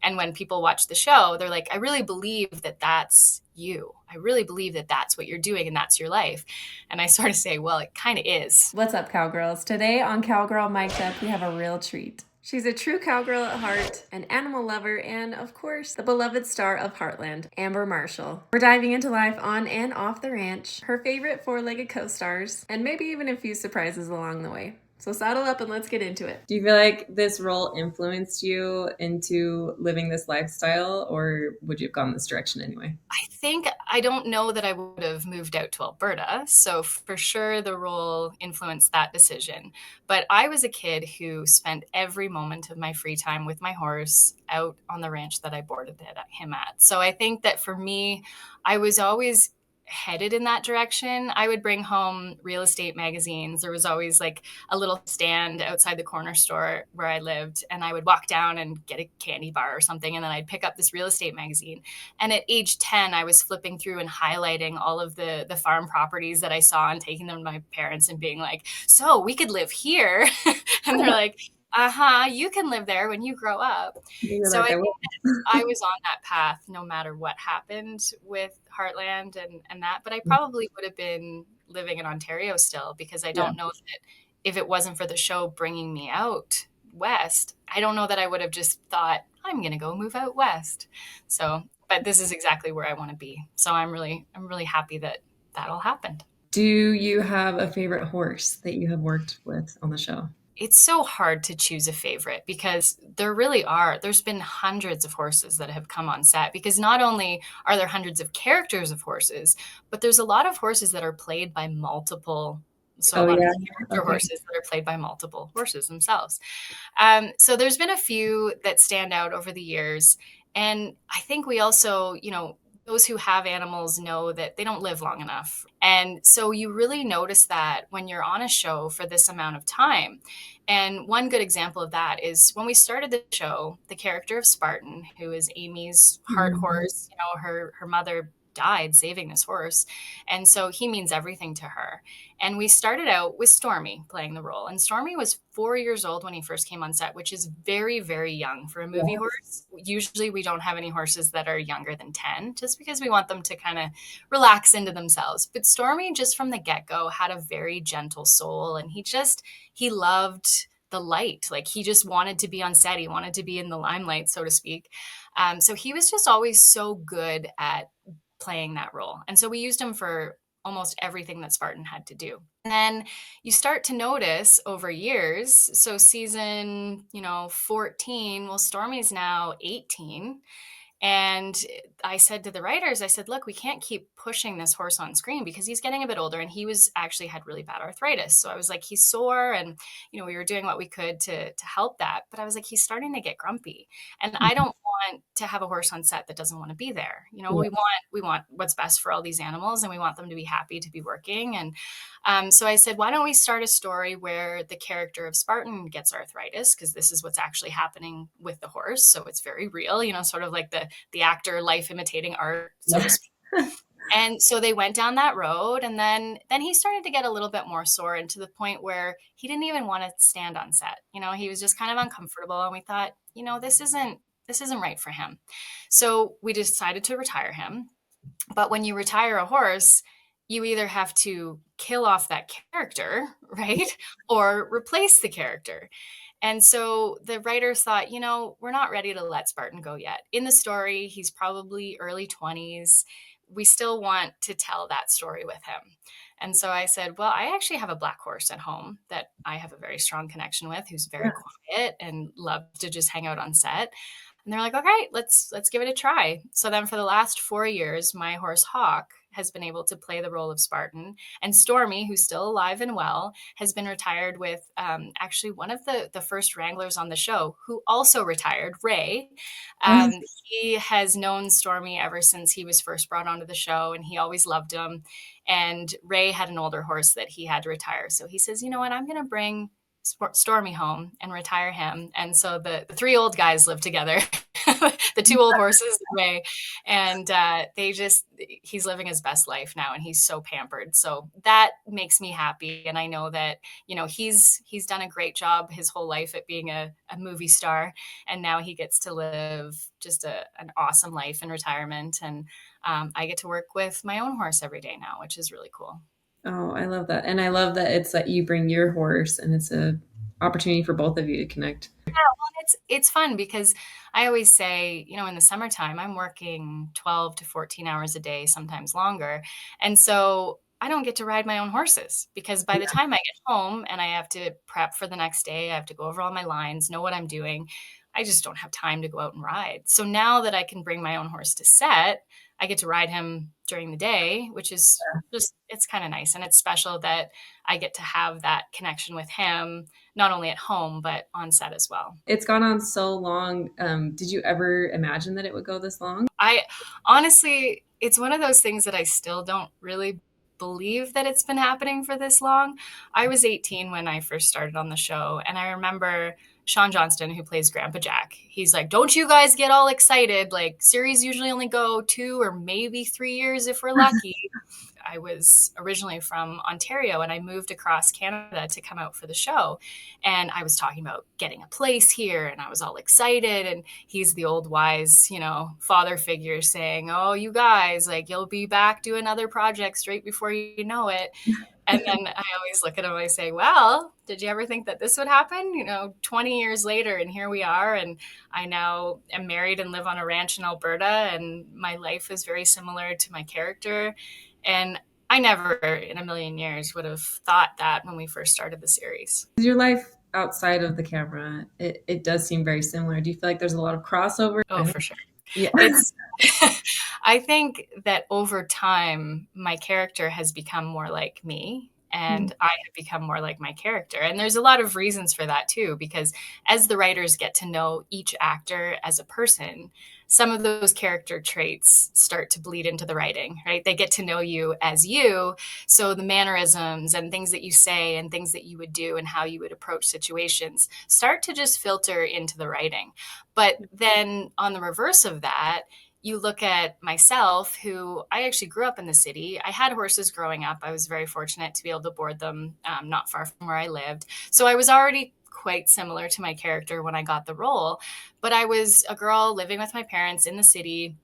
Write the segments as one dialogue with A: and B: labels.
A: And when people watch the show, they're like, I really believe that that's you. I really believe that that's what you're doing and that's your life. And I sort of say, well, it kind of is.
B: What's up, cowgirls? Today on Cowgirl Mic'd Up, we have a real treat. She's a true cowgirl at heart, an animal lover, and of course, the beloved star of Heartland, Amber Marshall. We're diving into life on and off the ranch, her favorite four-legged co-stars, and maybe even a few surprises along the way. So saddle up and let's get into it. Do you feel like this role influenced you into living this lifestyle, or would you have gone this direction anyway?
A: I don't know that I would have moved out to Alberta. So for sure, the role influenced that decision. But I was a kid who spent every moment of my free time with my horse out on the ranch that I boarded him at. So I think that for me, I was always headed in that direction. I would bring home real estate magazines. There was always like a little stand outside the corner store where I lived, and I would walk down and get a candy bar or something, and then I'd pick up this real estate magazine. And at age 10, I was flipping through and highlighting all of the farm properties that I saw and taking them to my parents and being like, so we could live here. And they're like, uh-huh, you can live there when you grow up.
B: You're
A: So I
B: like, I
A: think
B: will.
A: that I was on that path no matter what happened with Heartland and that, but I probably would have been living in Ontario still, because I
B: Yeah.
A: don't know that if it wasn't for the show bringing me out west, I don't know that I would have just thought, I'm going to go move out west. So, but this is exactly where I want to be. So I'm really happy that that all happened.
B: Do you have a favorite horse that you have worked with on the show?
A: It's so hard to choose a favorite because there really are. There's been hundreds of horses that have come on set, because not only are there hundreds of characters of horses, but there's a lot of horses that are played by multiple. So a
B: Oh
A: lot of
B: yeah.
A: character
B: Okay.
A: horses that are played by multiple horses themselves. So there's been a few that stand out over the years. And I think we also, those who have animals know that they don't live long enough. And so you really notice that when you're on a show for this amount of time. And one good example of that is when we started the show, the character of Spartan, who is Amy's heart
B: Mhm.
A: horse, her mother died saving this horse. And so he means everything to her. And we started out with Stormy playing the role. And Stormy was 4 years old when he first came on set, which is very, very young for a movie
B: Yeah.
A: horse. Usually we don't have any horses that are younger than 10, just because we want them to kind of relax into themselves. But Stormy, just from the get go, had a very gentle soul. And he loved the light. Like he just wanted to be on set. He wanted to be in the limelight, so to speak. So he was just always so good at playing that role. And so we used him for almost everything that Spartan had to do. And then you start to notice over years, so season, 14, well, Stormy's now 18, and I said to the writers, I said, look, we can't keep pushing this horse on screen because he's getting a bit older, and he was actually had really bad arthritis. So I was like, he's sore, and we were doing what we could to help that. But I was like, he's starting to get grumpy. And I don't want to have a horse on set that doesn't want to be there.
B: Yeah.
A: We want what's best for all these animals, and we want them to be happy to be working. And so I said, why don't we start a story where the character of Spartan gets arthritis, because this is what's actually happening with the horse. So it's very real, sort of like the actor life imitating art, so to
B: Yeah.
A: speak. And so they went down that road, and then he started to get a little bit more sore, and to the point where he didn't even want to stand on set. He was just kind of uncomfortable, and we thought, this isn't right for him. So we decided to retire him. But when you retire a horse, you either have to kill off that character, right? Or replace the character. And so the writers thought, we're not ready to let Spartan go yet. In the story, he's probably early 20s. We still want to tell that story with him. And so I said, well, I actually have a black horse at home that I have a very strong connection with, who's very quiet and loves to just hang out on set. And they're like, okay, let's give it a try. So then for the last 4 years, my horse Hawk has been able to play the role of Spartan. And Stormy, who's still alive and well, has been retired with actually one of the first wranglers on the show, who also retired, Ray.
B: Yeah.
A: Um, he has known Stormy ever since he was first brought onto the show, and he always loved him. And Ray had an older horse that he had to retire. So he says, you know what, I'm going to bring store me home and retire him. And so the three old guys live together, the two old horses away, and he's living his best life now, and he's so pampered. So that makes me happy, and I know that he's done a great job his whole life at being a movie star, and now he gets to live just an awesome life in retirement, and I get to work with my own horse every day now, which is really cool.
B: Oh, I love that. And I love that it's that you bring your horse and it's a opportunity for both of you to connect.
A: It's fun because I always say, in the summertime, I'm working 12 to 14 hours a day, sometimes longer. And so I don't get to ride my own horses because by the time I get home and I have to prep for the next day, I have to go over all my lines, know what I'm doing. I just don't have time to go out and ride. So now that I can bring my own horse to set, I get to ride him during the day, which is just, it's kind of nice. And it's special that I get to have that connection with him, not only at home, but on set as well.
B: It's gone on so long. Did you ever imagine that it would go this long?
A: I honestly, it's one of those things that I still don't really believe that it's been happening for this long. I was 18 when I first started on the show, and I remember Sean Johnston, who plays Grandpa Jack. He's like, "Don't you guys get all excited? Like, series usually only go 2 or maybe 3 years if we're lucky." I was originally from Ontario and I moved across Canada to come out for the show. And I was talking about getting a place here and I was all excited. And he's the old wise, father figure saying, "Oh, you guys, like you'll be back doing other projects straight before you know it." And then I always look at him and I say, "Well, did you ever think that this would happen? 20 years later, and here we are. And I now am married and live on a ranch in Alberta, and my life is very similar to my character." And I never in a million years would have thought that when we first started the series.
B: Your life outside of the camera, it does seem very similar. Do you feel like there's a lot of crossover?
A: Oh, for sure.
B: Yeah.
A: It's I think that over time my character has become more like me and I have become more like my character. And there's a lot of reasons for that too, because as the writers get to know each actor as a person, some of those character traits start to bleed into the writing, right? They get to know you as you. So the mannerisms and things that you say and things that you would do and how you would approach situations start to just filter into the writing. But then on the reverse of that, you look at myself, who I actually grew up in the city. I had horses growing up. I was very fortunate to be able to board them not far from where I lived. So I was already quite similar to my character when I got the role. But I was a girl living with my parents in the city,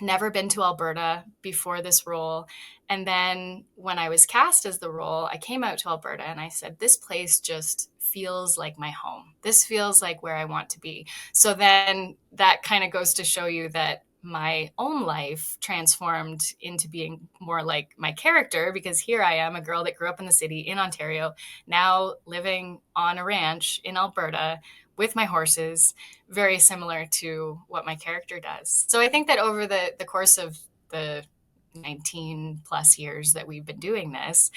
A: never been to Alberta before this role. And then when I was cast as the role, I came out to Alberta and I said, "This place just feels like my home. This feels like where I want to be." So then that kind of goes to show you that my own life transformed into being more like my character, because here I am, a girl that grew up in the city in Ontario, now living on a ranch in Alberta with my horses, very similar to what my character does. So I think that over the course of the 19 plus years that we've been doing this,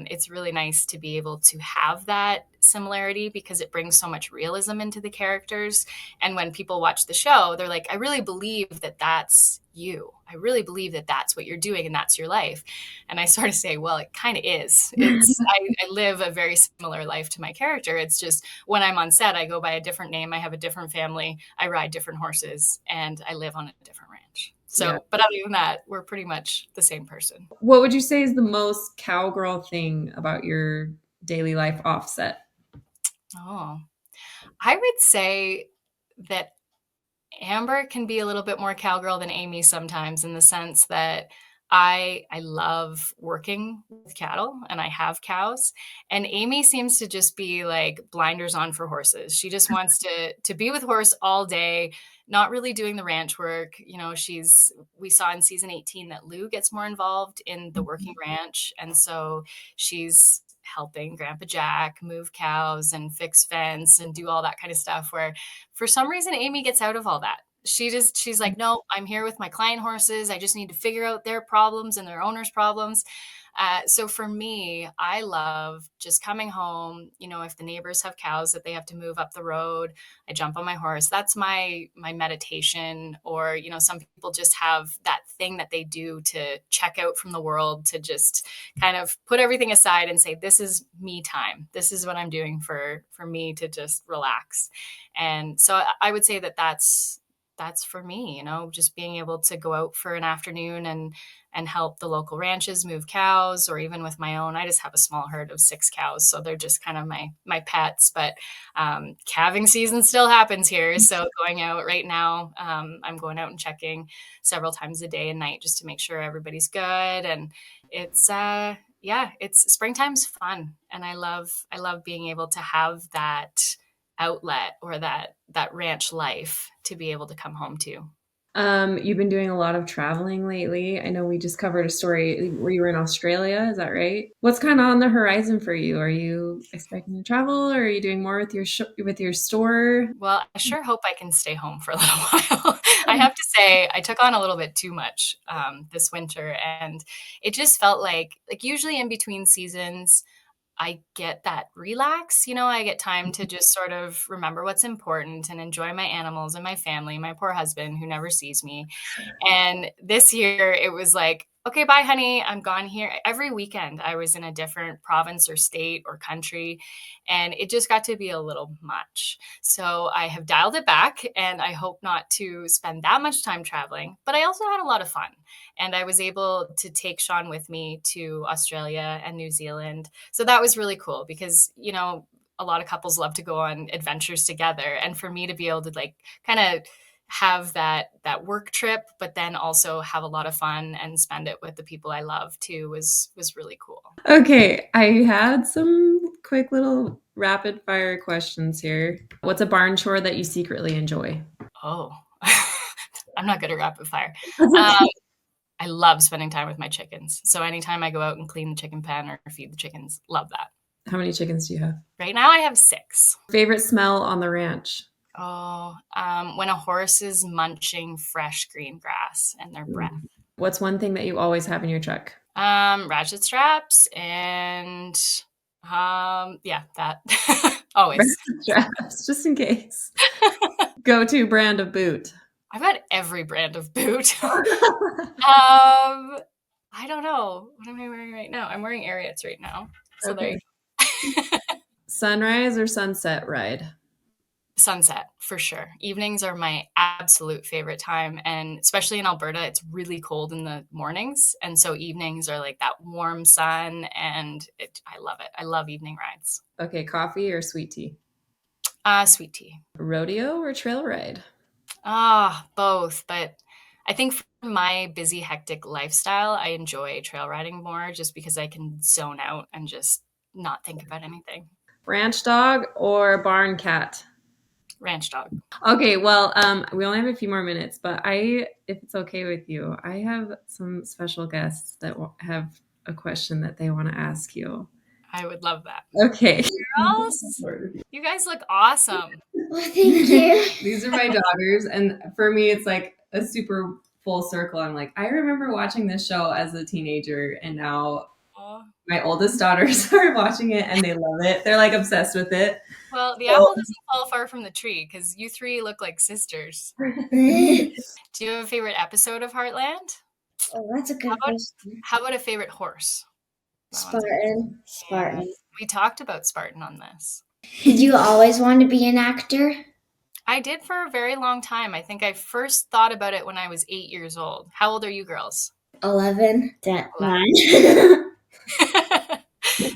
A: it's really nice to be able to have that similarity because it brings so much realism into the characters. And when people watch the show, they're like, "I really believe that that's you. I really believe that that's what you're doing and that's your life." And I sort of say, well, it kind of is. I live a very similar life to my character. It's just when I'm on set, I go by a different name. I have a different family. I ride different horses and I live on a different ranch.
B: Yeah.
A: So, but other than that, we're pretty much the same person.
B: What would you say is the most cowgirl thing about your daily life offset?
A: Oh, I would say that Amber can be a little bit more cowgirl than Amy sometimes, in the sense that I love working with cattle and I have cows, and Amy seems to just be like blinders on for horses. She just wants to be with horse all day, not really doing the ranch work. We saw in season 18 that Lou gets more involved in the working ranch, and so she's helping Grandpa Jack move cows and fix fence and do all that kind of stuff, where for some reason Amy gets out of all that. She's like, "No, I'm here with my client horses. I just need to figure out their problems and their owners' problems." So for me, I love just coming home. If the neighbors have cows that they have to move up the road, I jump on my horse. That's my meditation. Or some people just have that thing that they do to check out from the world, to just kind of put everything aside and say, this is me time. This is what I'm doing for me to just relax. And so I would say that that's for me, just being able to go out for an afternoon and help the local ranches move cows, or even with my own. I just have a small herd of 6 cows, so they're just kind of my pets. But calving season still happens here, so going out right now, I'm going out and checking several times a day and night just to make sure everybody's good. And it's yeah, it's springtime's fun, and I love being able to have that outlet, or that ranch life to be able to come home to.
B: You've been doing a lot of traveling lately. I know we just covered a story where you were in Australia. Is that right? What's kind of on the horizon for you? Are you expecting to travel, or are you doing more with with your store?
A: Well, I sure hope I can stay home for a little while. I have to say, I took on a little bit too much this winter, and it just felt like usually in between seasons, I get that relax. I get time to just sort of remember what's important and enjoy my animals and my family, my poor husband who never sees me. And this year it was like, okay, bye, honey. I'm gone here. Every weekend I was in a different province or state or country, and it just got to be a little much. So I have dialed it back, and I hope not to spend that much time traveling. But I also had a lot of fun. And I was able to take Sean with me to Australia and New Zealand. So that was really cool because, a lot of couples love to go on adventures together. And for me to be able to like kind of have that work trip, but then also have a lot of fun and spend it with the people I love too was really cool.
B: Okay, I had some quick little rapid fire questions here. What's a barn chore that you secretly enjoy?
A: Oh, I'm not good at rapid fire.
B: That's
A: Um,
B: okay.
A: I love spending time with my chickens. So anytime I go out and clean the chicken pen or feed the chickens, love that.
B: How many chickens do you have?
A: Right now I have 6.
B: Favorite smell on the ranch?
A: Oh, when a horse is munching fresh green grass and their breath.
B: What's one thing that you always have in your truck?
A: Ratchet straps and yeah, that always.
B: Straps, just in case. Go-to brand of boot.
A: I've got every brand of boot. I don't know. What am I wearing right now? I'm wearing Ariats right now. So there
B: Okay.
A: you go.
B: Sunrise or sunset ride?
A: Sunset for sure. Evenings are my absolute favorite time, and especially in Alberta, it's really cold in the mornings, and so evenings are like that warm sun, and I love it. I love evening rides.
B: Okay, coffee or sweet tea?
A: Sweet tea.
B: Rodeo or trail ride?
A: Both, but I think for my busy, hectic lifestyle, I enjoy trail riding more just because I can zone out and just not think about anything.
B: Ranch dog or barn cat?
A: Ranch dog.
B: Okay, well, we only have a few more minutes, but if it's okay with you, I have some special guests that have a question that they want to ask you.
A: I would love that.
B: Okay.
A: Girls, you guys look awesome.
C: Well, thank you.
B: These are my daughters, and for me, it's like a super full circle. I'm like, I remember watching this show as a teenager, and now
A: Aw.
B: my oldest daughters are watching it and they love it. They're like obsessed with it.
A: Well, the
B: So,
A: apple doesn't fall far from the tree because you 3 look like sisters.
C: Oh,
A: Do you have a favorite episode of Heartland?
C: that's a
A: How
C: good
A: about,
C: question.
A: how about a favorite horse? That one's
C: Spartan.
A: yeah.
C: Spartan.
A: We talked about Spartan on this.
C: Did you always want to be an actor?
A: I did for a very long time. I think I first thought about it when I was 8 years old. How old are you girls?
C: 11.
A: 11.
C: 9.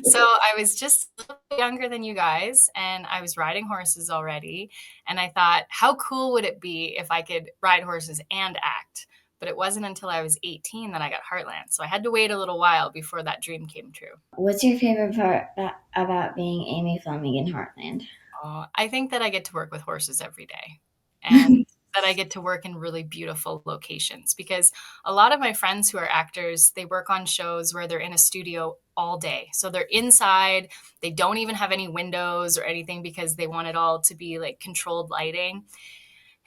A: So I was just a little bit younger than you guys, and I was riding horses already. And I thought, how cool would it be if I could ride horses and act? But it wasn't until I was 18 that I got Heartland. So I had to wait a little while before that dream came true.
C: What's your favorite part about being Amy Fleming in Heartland?
A: I think that I get to work with horses every day, and that I get to work in really beautiful locations, because a lot of my friends who are actors, they work on shows where they're in a studio all day. So they're inside, they don't even have any windows or anything because they want it all to be like controlled lighting.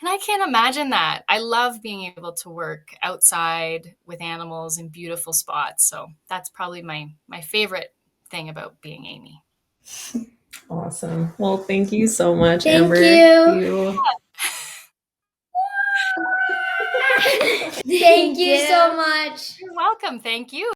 A: And I can't imagine that. I love being able to work outside with animals in beautiful spots. So that's probably my favorite thing about being Amy.
B: awesome. Well, thank you so much,
C: Thank
B: Amber.
C: you.
B: You
D: Thank you so much.
A: You're welcome. Thank you.